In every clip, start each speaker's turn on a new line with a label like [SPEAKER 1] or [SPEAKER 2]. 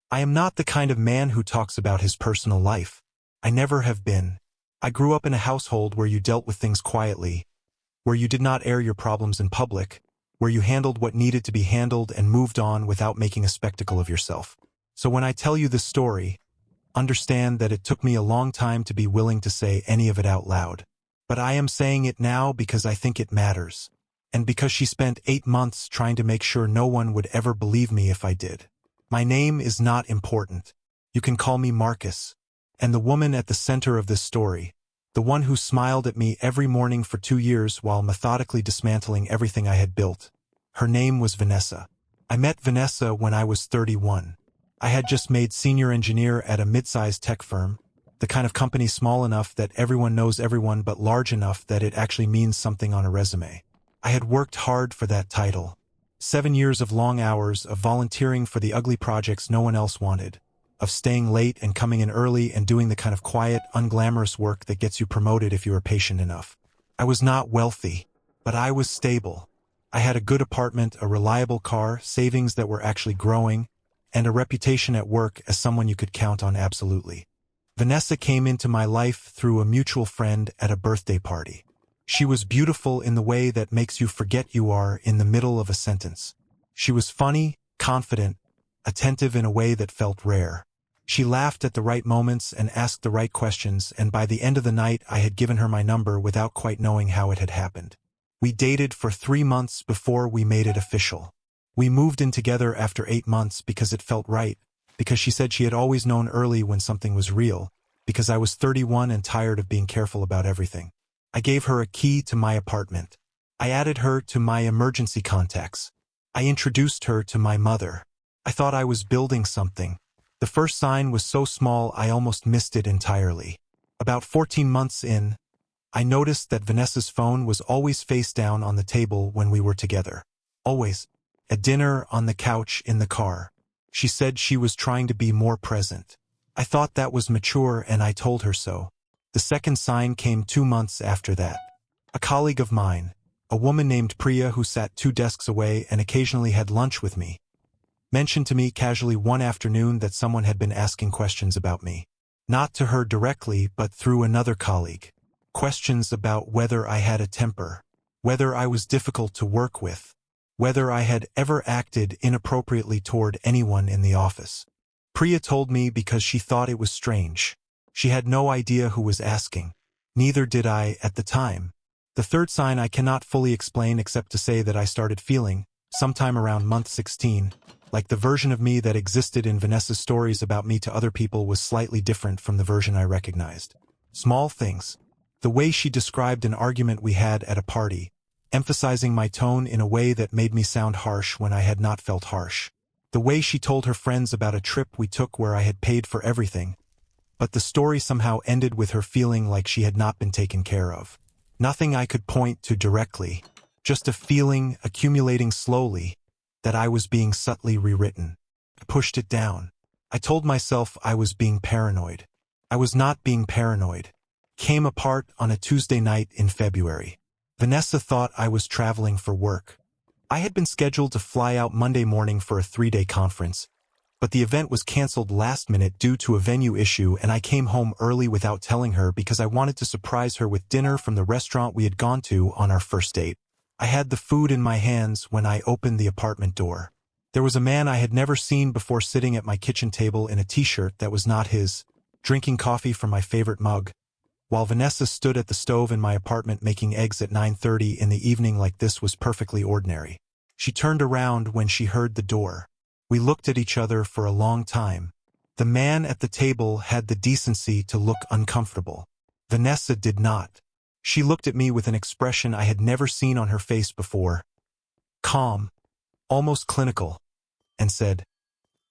[SPEAKER 1] I am not the kind of man who talks about his personal life. I never have been. I grew up in a household where you dealt with things quietly, where you did not air your problems in public, where you handled what needed to be handled and moved on without making a spectacle of yourself. So when I tell you this story, understand that it took me a long time to be willing to say any of it out loud. But I am saying it now because I think it matters, and because she spent 8 months trying to make sure no one would ever believe me if I did. My name is not important. You can call me Marcus. And the woman at the center of this story, the one who smiled at me every morning for 2 years while methodically dismantling everything I had built, her name was Vanessa. I met Vanessa when I was 31. I had just made senior engineer at a mid-sized tech firm, the kind of company small enough that everyone knows everyone but large enough that it actually means something on a resume. I had worked hard for that title. 7 years of long hours, of volunteering for the ugly projects no one else wanted, of staying late and coming in early and doing the kind of quiet, unglamorous work that gets you promoted if you are patient enough. I was not wealthy, but I was stable. I had a good apartment, a reliable car, savings that were actually growing, and a reputation at work as someone you could count on absolutely. Vanessa came into my life through a mutual friend at a birthday party. She was beautiful in the way that makes you forget you are in the middle of a sentence. She was funny, confident, attentive in a way that felt rare. She laughed at the right moments and asked the right questions, and by the end of the night I had given her my number without quite knowing how it had happened. We dated for 3 months before we made it official. We moved in together after 8 months because it felt right, because she said she had always known early when something was real, because I was 31 and tired of being careful about everything. I gave her a key to my apartment. I added her to my emergency contacts. I introduced her to my mother. I thought I was building something. The first sign was so small I almost missed it entirely. About 14 months in, I noticed that Vanessa's phone was always face down on the table when we were together. Always. At dinner, on the couch, in the car. She said she was trying to be more present. I thought that was mature and I told her so. The second sign came 2 months after that. A colleague of mine, a woman named Priya who sat 2 desks away and occasionally had lunch with me, mentioned to me casually one afternoon that someone had been asking questions about me. Not to her directly, but through another colleague. Questions about whether I had a temper, whether I was difficult to work with, whether I had ever acted inappropriately toward anyone in the office. Priya told me because she thought it was strange. She had no idea who was asking. Neither did I at the time. The third sign I cannot fully explain except to say that I started feeling, sometime around month 16, like the version of me that existed in Vanessa's stories about me to other people was slightly different from the version I recognized. Small things. The way she described an argument we had at a party, emphasizing my tone in a way that made me sound harsh when I had not felt harsh. The way she told her friends about a trip we took where I had paid for everything, but the story somehow ended with her feeling like she had not been taken care of. Nothing I could point to directly, just a feeling accumulating slowly that I was being subtly rewritten. I pushed it down. I told myself I was being paranoid. I was not being paranoid. Came apart on a Tuesday night in February. Vanessa thought I was traveling for work. I had been scheduled to fly out Monday morning for a 3-day conference, but the event was canceled last minute due to a venue issue and I came home early without telling her because I wanted to surprise her with dinner from the restaurant we had gone to on our first date. I had the food in my hands when I opened the apartment door. There was a man I had never seen before sitting at my kitchen table in a t-shirt that was not his, drinking coffee from my favorite mug, while Vanessa stood at the stove in my apartment making eggs at 9:30 in the evening like this was perfectly ordinary. She turned around when she heard the door. We looked at each other for a long time. The man at the table had the decency to look uncomfortable. Vanessa did not. She looked at me with an expression I had never seen on her face before. Calm, almost clinical, and said,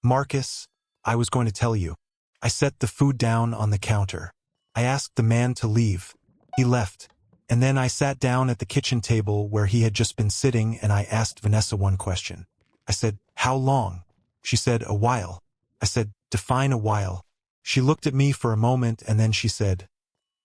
[SPEAKER 1] "Marcus, I was going to tell you." I set the food down on the counter. I asked the man to leave. He left, and then I sat down at the kitchen table where he had just been sitting and I asked Vanessa one question. I said, "How long?" She said, "A while." I said, "Define a while." She looked at me for a moment and then she said,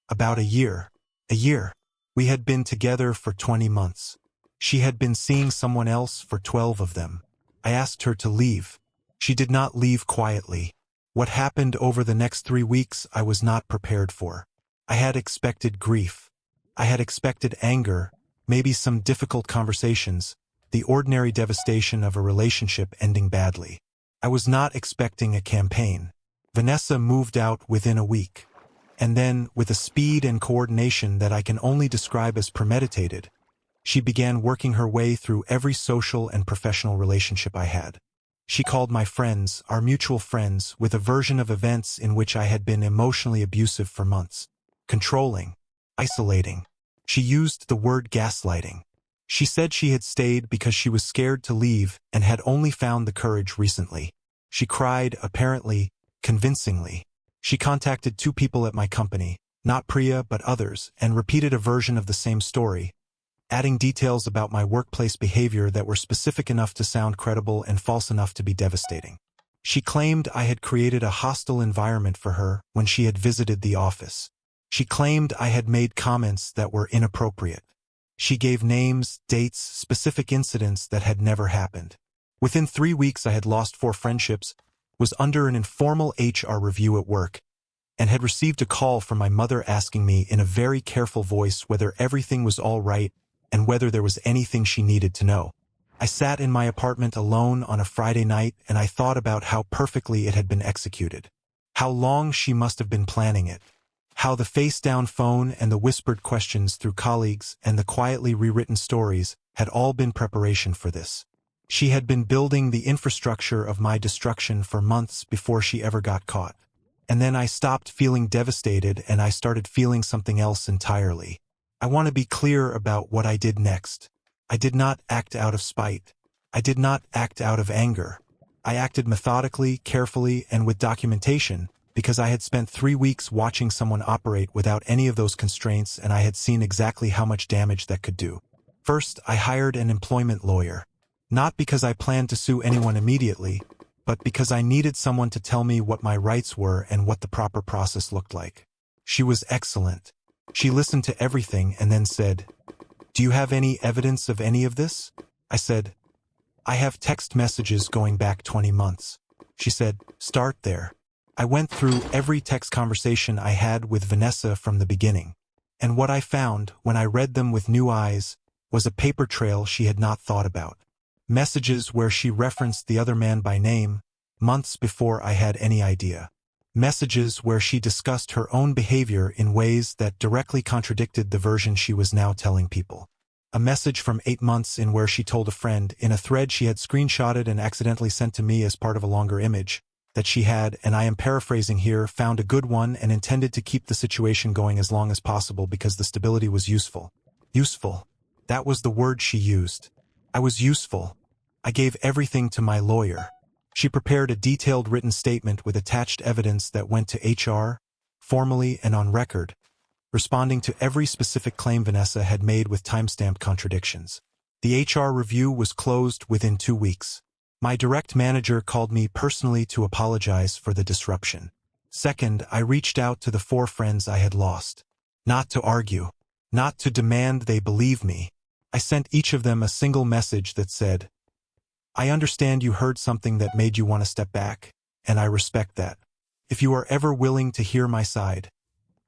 [SPEAKER 1] "About a year." A year. We had been together for 20 months. She had been seeing someone else for 12 of them. I asked her to leave. She did not leave quietly. What happened over the next 3 weeks I was not prepared for. I had expected grief. I had expected anger, maybe some difficult conversations, the ordinary devastation of a relationship ending badly. I was not expecting a campaign. Vanessa moved out within a week. And then, with a speed and coordination that I can only describe as premeditated, she began working her way through every social and professional relationship I had. She called my friends, our mutual friends, with a version of events in which I had been emotionally abusive for months. Controlling. Isolating. She used the word gaslighting. She said she had stayed because she was scared to leave and had only found the courage recently. She cried, apparently, convincingly. She contacted 2 people at my company, not Priya but others, and repeated a version of the same story, adding details about my workplace behavior that were specific enough to sound credible and false enough to be devastating. She claimed I had created a hostile environment for her when she had visited the office. She claimed I had made comments that were inappropriate. She gave names, dates, specific incidents that had never happened. Within 3 weeks I had lost 4 friendships, was under an informal HR review at work, and had received a call from my mother asking me in a very careful voice whether everything was all right and whether there was anything she needed to know. I sat in my apartment alone on a Friday night and I thought about how perfectly it had been executed. How long she must have been planning it. How the face-down phone and the whispered questions through colleagues and the quietly rewritten stories had all been preparation for this. She had been building the infrastructure of my destruction for months before she ever got caught. And then I stopped feeling devastated and I started feeling something else entirely. I want to be clear about what I did next. I did not act out of spite. I did not act out of anger. I acted methodically, carefully, and with documentation, because I had spent 3 weeks watching someone operate without any of those constraints and I had seen exactly how much damage that could do. First, I hired an employment lawyer. Not because I planned to sue anyone immediately, but because I needed someone to tell me what my rights were and what the proper process looked like. She was excellent. She listened to everything and then said, "Do you have any evidence of any of this?" I said, "I have text messages going back 20 months. She said, "Start there." I went through every text conversation I had with Vanessa from the beginning, and what I found, when I read them with new eyes, was a paper trail she had not thought about. Messages where she referenced the other man by name, months before I had any idea. Messages where she discussed her own behavior in ways that directly contradicted the version she was now telling people. A message from 8 months in where she told a friend, in a thread she had screenshotted and accidentally sent to me as part of a longer image, that she had, and I am paraphrasing here, found a good one and intended to keep the situation going as long as possible because the stability was useful. Useful. That was the word she used. I was useful. I gave everything to my lawyer. She prepared a detailed written statement with attached evidence that went to HR, formally and on record, responding to every specific claim Vanessa had made with timestamped contradictions. The HR review was closed within 2 weeks. My direct manager called me personally to apologize for the disruption. Second, I reached out to the 4 friends I had lost. Not to argue. Not to demand they believe me. I sent each of them a single message that said, "I understand you heard something that made you want to step back, and I respect that. If you are ever willing to hear my side,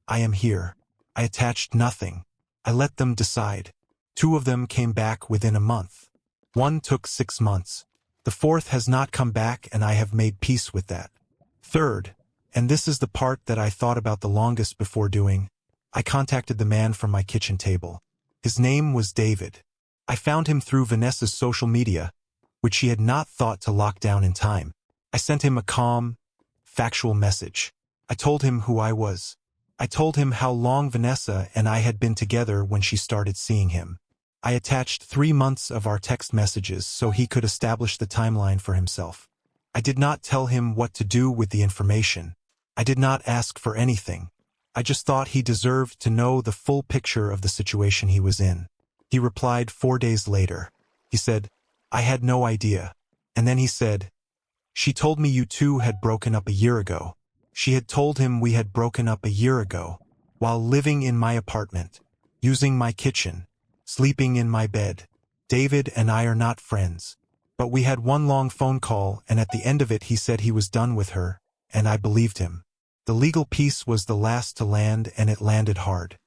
[SPEAKER 1] I am here." I attached nothing. I let them decide. 2 of them came back within a month. 1 took 6 months. The 4th has not come back and I have made peace with that. Third, and this is the part that I thought about the longest before doing, I contacted the man from my kitchen table. His name was David. I found him through Vanessa's social media, which she had not thought to lock down in time. I sent him a calm, factual message. I told him who I was. I told him how long Vanessa and I had been together when she started seeing him. I attached 3 months of our text messages so he could establish the timeline for himself. I did not tell him what to do with the information. I did not ask for anything. I just thought he deserved to know the full picture of the situation he was in. He replied 4 days later. He said, "I had no idea." And then he said, "She told me you 2 had broken up a year ago." She had told him we had broken up a year ago, while living in my apartment, using my kitchen, sleeping in my bed. David and I are not friends. But we had one long phone call, and at the end of it he said he was done with her, and I believed him. The legal piece was the last to land, and it landed hard.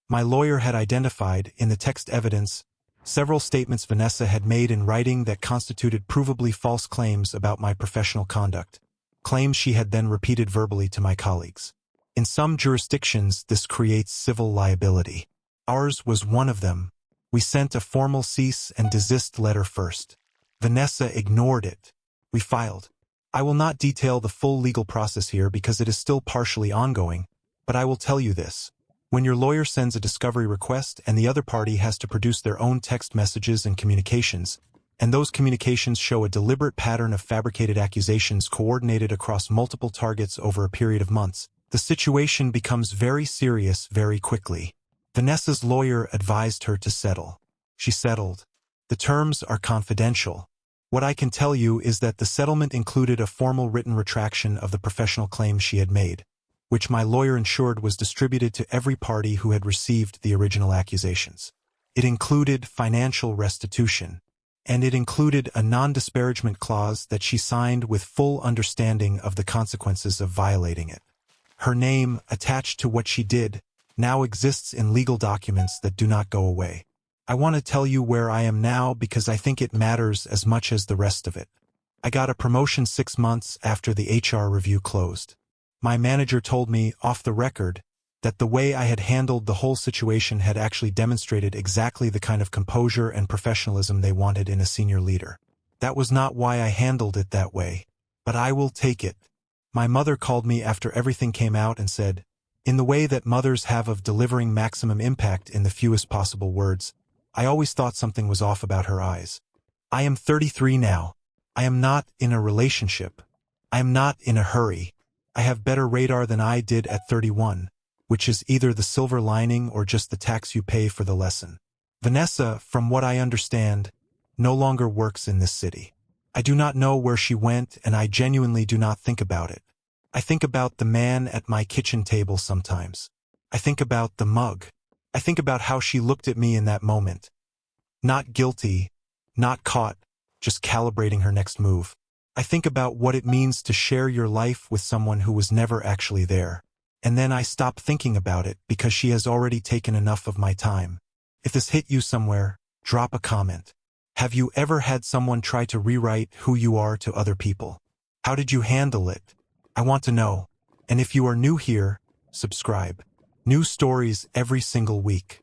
[SPEAKER 1] My lawyer had identified, in the text evidence, several statements Vanessa had made in writing that constituted provably false claims about my professional conduct, claims she had then repeated verbally to my colleagues. In some jurisdictions, this creates civil liability. Ours was one of them. We sent a formal cease and desist letter first. Vanessa ignored it. We filed. I will not detail the full legal process here because it is still partially ongoing, but I will tell you this. When your lawyer sends a discovery request and the other party has to produce their own text messages and communications, and those communications show a deliberate pattern of fabricated accusations coordinated across multiple targets over a period of months, the situation becomes very serious very quickly. Vanessa's lawyer advised her to settle. She settled. The terms are confidential. What I can tell you is that the settlement included a formal written retraction of the professional claims she had made, which my lawyer ensured was distributed to every party who had received the original accusations. It included financial restitution, and it included a non-disparagement clause that she signed with full understanding of the consequences of violating it. Her name, attached to what she did, now exists in legal documents that do not go away. I want to tell you where I am now because I think it matters as much as the rest of it. I got a promotion 6 months after the HR review closed. My manager told me, off the record, that the way I had handled the whole situation had actually demonstrated exactly the kind of composure and professionalism they wanted in a senior leader. That was not why I handled it that way, but I will take it. My mother called me after everything came out and said, in the way that mothers have of delivering maximum impact in the fewest possible words, I always thought something was off about her eyes. I am 33 now. I am not in a relationship. I am not in a hurry. I have better radar than I did at 31, which is either the silver lining or just the tax you pay for the lesson. Vanessa, from what I understand, no longer works in this city. I do not know where she went, and I genuinely do not think about it. I think about the man at my kitchen table sometimes. I think about the mug. I think about how she looked at me in that moment. Not guilty, not caught, just calibrating her next move. I think about what it means to share your life with someone who was never actually there. And then I stop thinking about it because she has already taken enough of my time. If this hit you somewhere, drop a comment. Have you ever had someone try to rewrite who you are to other people? How did you handle it? I want to know. And if you are new here, subscribe. New stories every single week.